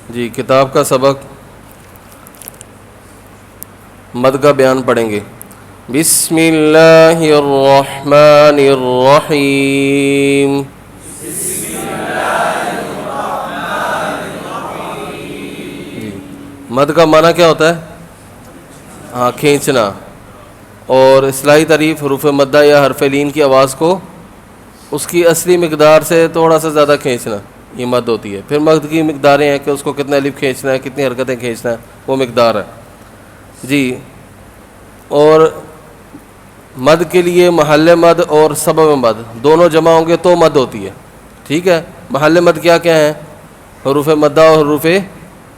جی کتاب کا سبق مد کا بیان پڑھیں گے. بسم اللہ الرحمن الرحیم. جی مد کا معنی کیا ہوتا ہے؟ ہاں کھینچنا. اور اصطلاحی تعریف حروف مدہ یا حرف لین کی آواز کو اس کی اصلی مقدار سے تھوڑا سا زیادہ کھینچنا، یہ مد ہوتی ہے. پھر مد کی مقداریں ہیں کہ اس کو کتنا الف کھینچنا ہے، کتنی حرکتیں کھینچنا ہے، وہ مقدار ہے. جی اور مد کے لیے محل مد اور سبب مد دونوں جمع ہوں گے تو مد ہوتی ہے. ٹھیک ہے. محل مد کیا کیا ہیں؟ حروف مدہ اور حروف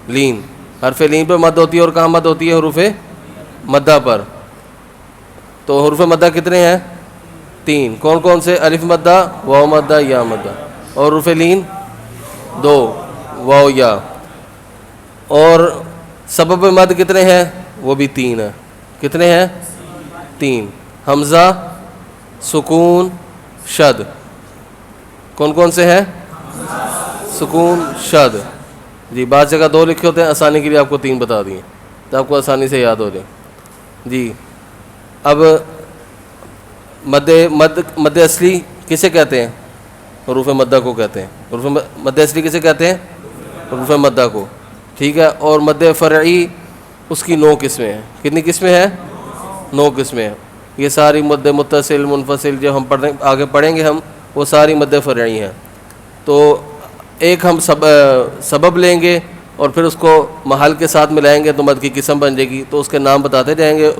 لین. حرف لین پہ مد ہوتی ہے اور کہاں مد ہوتی ہے؟ حروف مدہ پر. تو حروف مدہ کتنے ہیں؟ 3. کون کون سے؟ الف مدہ، واو مدہ، یا مدہ. اور حروف لین 2، واو یا. اور سبب مد کتنے ہیں؟ وہ بھی 3 ہیں. کتنے ہیں؟ 3. حمزہ، سکون، شد. کون کون سے ہیں؟ سکون، شد. جی بعض جگہ 2 لکھے ہوتے ہیں، آسانی کے لیے آپ کو 3 بتا دیے تو آپ کو آسانی سے یاد ہو جائے. جی اب مد اصلی کسے کہتے ہیں؟ حروف مدہ کو کہتے ہیں. حروف مد اصلی کسے کہتے ہیں؟ حروف مدہ کو. ٹھیک ہے. اور مد فرعی اس کی 9 قسمیں ہیں. کتنی قسمیں ہیں؟ 9 قسمیں ہیں. یہ ساری مد متصل، منفصل جو ہم آگے پڑھیں گے ہم، وہ ساری مد فرعی ہیں. تو ایک ہم سبب لیں گے اور پھر اس کو محل کے ساتھ ملائیں گے تو مد کی قسم بن جائے گی. تو اس کے نام بتاتے جائیں گے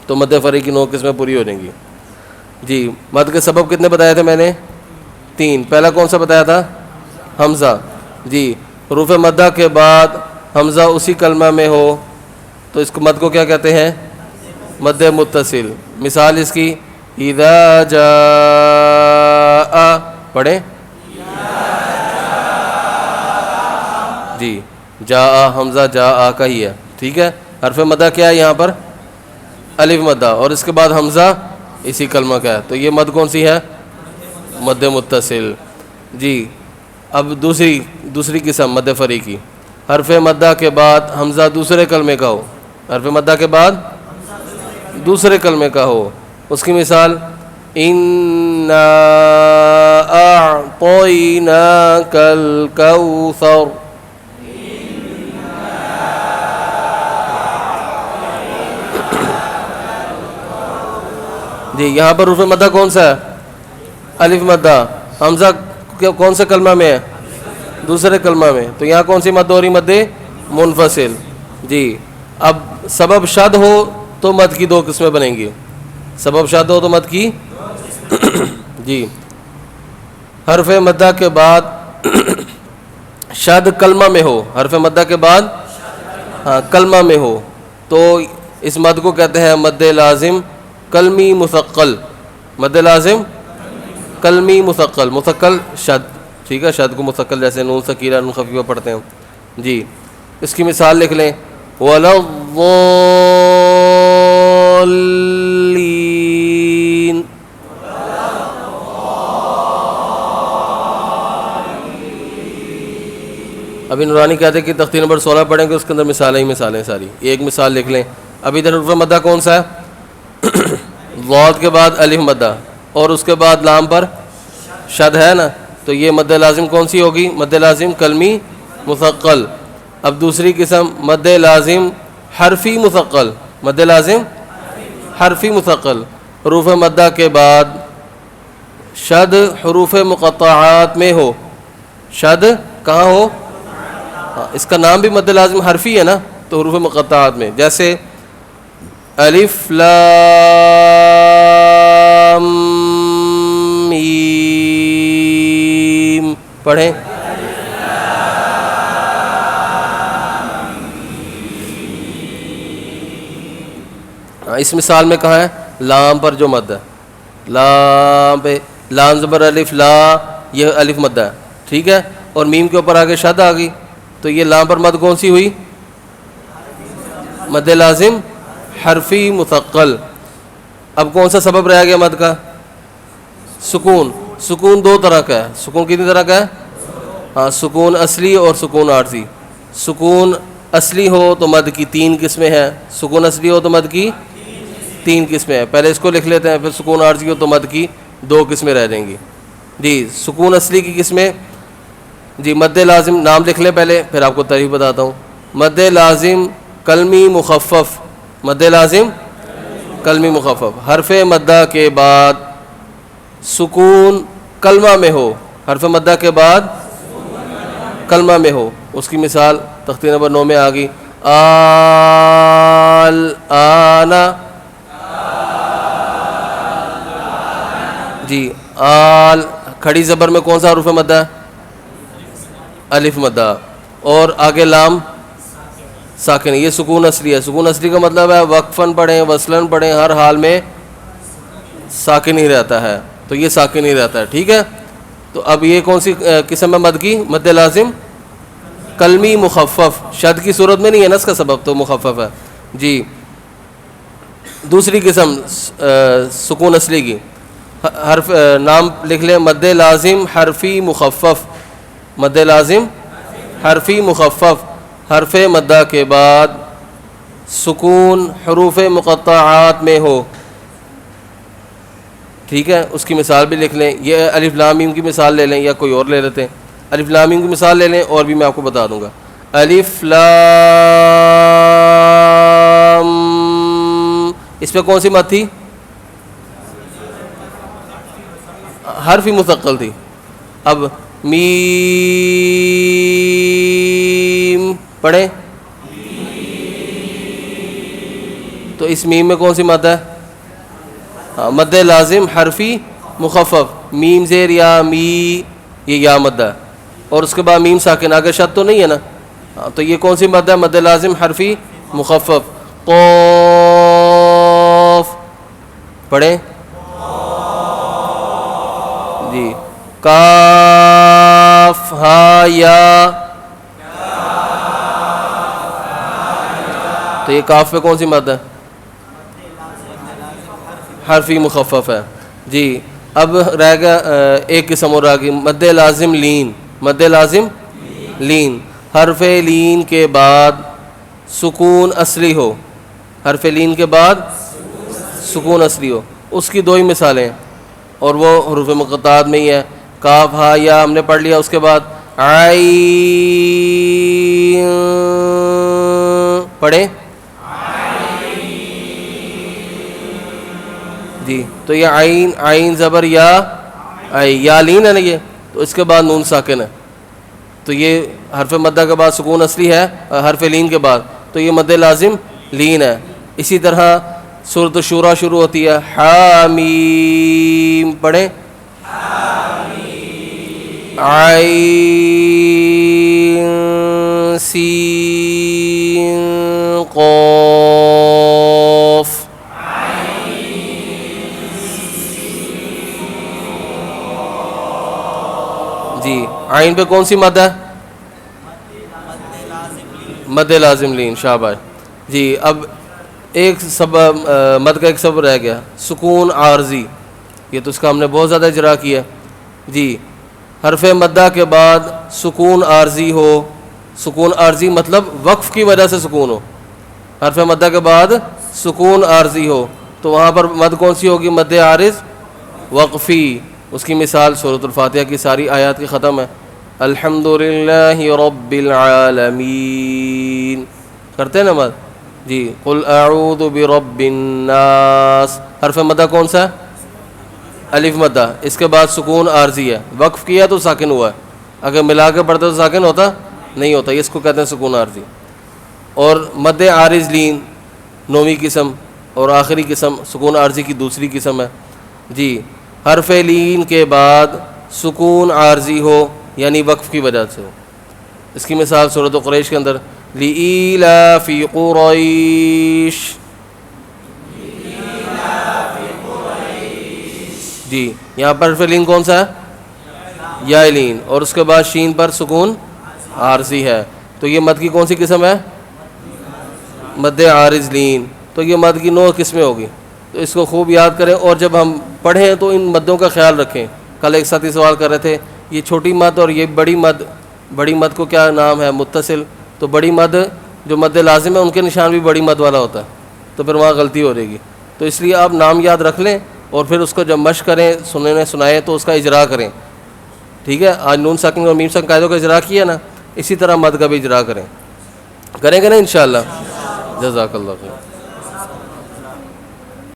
تو مد فرعی کی 9 قسمیں پوری ہو جائیں گی. جی مد کے سبب کتنے بتایا تھے میں نے؟ 3. پہلا کون سا بتایا تھا؟ حمزہ. جی حروف مدہ کے بعد حمزہ اسی کلمہ میں ہو تو اس کو مد کو کیا کہتے ہیں؟ مد متصل. مثال اس کی اذا جاء، پڑھیں. جی جاء حمزہ جاء کا ہی ہے. ٹھیک ہے. حرف مدہ کیا ہے یہاں پر؟ الف مدہ. اور اس کے بعد حمزہ اسی کلمہ کا ہے. تو یہ مد کون سی ہے؟ مد متصل. جی اب دوسری قسم مد فرعی کی. حرف مدہ کے بعد حمزہ دوسرے کلمے کا ہو. حرف مدہ کے بعد دوسرے کلمے کا ہو. اس کی مثال اِنَّا أَعْطَيْنَاكَ الْكَوْثَرَ. جی یہاں پر حروف مدہ کون سا ہے؟ الف مدہ. حمزہ کون سے کلمہ میں ہے؟ دوسرے کلمہ میں. تو یہاں کون سی مد ہو رہی؟ مد منفصل. جی اب سبب شد ہو تو مد کی 2 قسمیں بنیں گی. سبب شد ہو تو مد کی جی حرف مدہ کے بعد شد کلمہ میں ہو. حرف مدہ کے بعد ہاں کلمہ میں ہو تو اس مد کو کہتے ہیں مد لازم کلمی مثقل. مد لازم کلمی مثقل. مثقل شد. ٹھیک ہے. شد کو مثقل جیسے نون ثقیلہ، نون خفیفہ پڑھتے ہیں. جی اس کی مثال لکھ لیں وَلَا الضَّالِّينَ. ابھی نورانی کہتے ہیں کہ تختی نمبر 16 پڑھیں گے، اس کے اندر مثالیں ہی مثالیں ساری. ایک مثال لکھ لیں. ابھی ادھر حروف مدہ کون سا ہے؟ ضاد کے بعد الف مدہ اور اس کے بعد لام پر شد ہے نا. تو یہ مد لازم کون سی ہوگی؟ مد لازم کلمی مثقل. اب دوسری قسم مد لازم حرفی مثقل. مد لازم حرفی مثقل. حروف مدہ کے بعد شد حروف مقطعات میں ہو. شد کہاں ہو؟ اس کا نام بھی مد لازم حرفی ہے نا. تو حروف مقطعات میں جیسے الف لام میم. پڑھیں. اس مثال میں کہاں ہے؟ لام پر جو مد ہے. لام پہ لام زبر الف لا، یہ الف مد ہے. ٹھیک ہے. اور میم کے اوپر آگے شد آ گئی تو یہ لام پر مد کون سی ہوئی؟ مد لازم حرفی مثقل. اب کون سا سبب رہ گیا مد کا؟ سکون. سکون 2 طرح کا ہے. سکون کتنی طرح کا ہے؟ ہاں سکون اصلی اور سکون عارضی. سکون اصلی ہو تو مد کی 3 قسمیں ہیں. سکون اصلی ہو تو مد کی 3 قسمیں ہیں. پہلے اس کو لکھ لیتے ہیں, پھر سکون عارضی ہو تو مد کی 2 قسمیں رہ جائیں گی. جی سکون اصلی کی قسمیں, جی مد لازم نام لکھ لیں پہلے, پھر آپ کو تعریف بتاتا ہوں. مد لازم کلمی مخفف, مد لازم کلمی مخفف, حرف مدہ کے بعد سکون کلمہ میں ہو, حرف مدہ کے بعد کلمہ میں ہو. اس کی مثال تختی نمبر 9 میں آ گئی. آنا, جی آل کھڑی زبر میں کون سا حرف مدہ ہے؟ الف مدہ. اور آگے لام ساکن, یہ سکون اصلی ہے. سکون اصلی کا مطلب ہے وقفاً پڑھیں وصلاً پڑھیں, ہر حال میں ساکن ہی رہتا ہے, تو یہ ساکن ہی رہتا ہے. ٹھیک ہے, تو اب یہ کون سی قسم ہے مد کی؟ مد لازم کلمی مخفف, شد کی صورت میں نہیں ہے نا اس کا سبب, تو مخفف ہے. جی دوسری قسم سکون اصلی کی, حرف نام لکھ لیں, مد لازم حرفی مخفف, مد لازم حرفی مخفف, حرف مدہ کے بعد سکون حروف مقطعات میں ہو. ٹھیک ہے, اس کی مثال بھی لکھ لیں. یہ الف لام میم کی مثال لے لیں یا کوئی اور لے لیتے ہیں. الف لام میم کی مثال لے لیں, اور بھی میں آپ کو بتا دوں گا. الف لام, اس پہ کون سی مد تھی؟ حرف مثقل تھی. اب میم پڑھیں, تو اس میم میں کون سی مد ہے؟ مد لازم حرفی مخفف, میم زیر یا می, یہ یا مد ہے, اور اس کے بعد میم ساکن, آگے شد تو نہیں ہے نا, تو یہ کون سی مد ہے؟ مد لازم حرفی مخفف. قاف پڑھیں, جی کاف ہا یا, تو یہ کاف پہ کون سی مد ہے؟ حرفی مخفف ہے. جی اب رہ گیا ایک قسم اور آ گئی, مد لازم لین. مد لازم لین, حرف لین کے بعد سکون اصلی ہو, حرف لین کے بعد سکون اصلی ہو. اس کی 2 ہی مثالیں, اور وہ حروف مقطعات میں ہی ہے. کاف ہا یا ہم نے پڑھ لیا, اس کے بعد عین پڑھیں, جی تو یہ عین, عین زبر یا, یا لین ہے نا یہ, تو اس کے بعد نون ساکن ہے, تو یہ حرف مدہ کے بعد سکون اصلی ہے حرف لین کے بعد, تو یہ مد لازم لین ہے. اسی طرح سورۃ الشورى شروع ہوتی ہے حامیم, پڑھیں عین سین قاف. جی عین پہ کون سی مد ہے؟ مد لازم لین, شاباش. جی اب ایک سبب مد کا ایک سبب رہ گیا, سکون عارضی. یہ تو اس کا ہم نے بہت زیادہ اجرا کیا. جی حرف مدہ کے بعد سکون عارضی ہو, سکون عارضی مطلب وقف کی وجہ سے سکون ہو, حرف مدہ کے بعد سکون عارضی ہو, تو وہاں پر مد کون سی ہوگی؟ مد عارض وقفی. اس کی مثال سورۃ الفاتحہ کی ساری آیات کی ختم ہے, الحمدللہ رب العالمین, کرتے ہیں نا مد. جی قل اعوذ برب الناس, حرف مدہ کون سا ہے؟ الف مدہ, اس کے بعد سکون عارضی ہے, وقف کیا تو ساکن ہوا ہے, اگر ملا کے پڑھتے تو ساکن ہوتا نہیں ہوتا, اس کو کہتے ہیں سکون عارضی. اور مد عارض لین 9ویں قسم اور آخری قسم سکون عارضی کی دوسری قسم ہے. جی حرف لین کے بعد سکون عارضی ہو, یعنی وقف کی وجہ سے ہو. اس کی مثال سورۃ قریش کے اندر لإیلاف قریش, جی یہاں پر حرف لین کون سا ہے؟ یا لین, اور اس کے بعد شین پر سکون عارضی ہے, تو یہ مد کی کون سی قسم ہے؟ مد عارض لین. تو یہ مد کی 9 قسمیں ہوگی, تو اس کو خوب یاد کریں, اور جب ہم پڑھیں تو ان مدوں کا خیال رکھیں. کل ایک ساتھی سوال کر رہے تھے یہ چھوٹی مد اور یہ بڑی مد, بڑی مد کو کیا نام ہے؟ متصل. تو تو بڑی مد جو مد لازم ہے ان کے نشان بھی بڑی مد والا ہوتا ہے, تو پھر وہاں غلطی ہو رہے گی. تو اس لیے آپ نام یاد رکھ لیں اور پھر اس کو جب مشق کریں سننے سنائیں تو اس کا اجرا کریں. ٹھیک ہے, آج نون ساکن اور میم ساکن قاعدوں کا اجرا کیا نا, اسی طرح مد کا بھی اجرا کریں گے نا انشاءاللہ. جزاک اللہ خیر.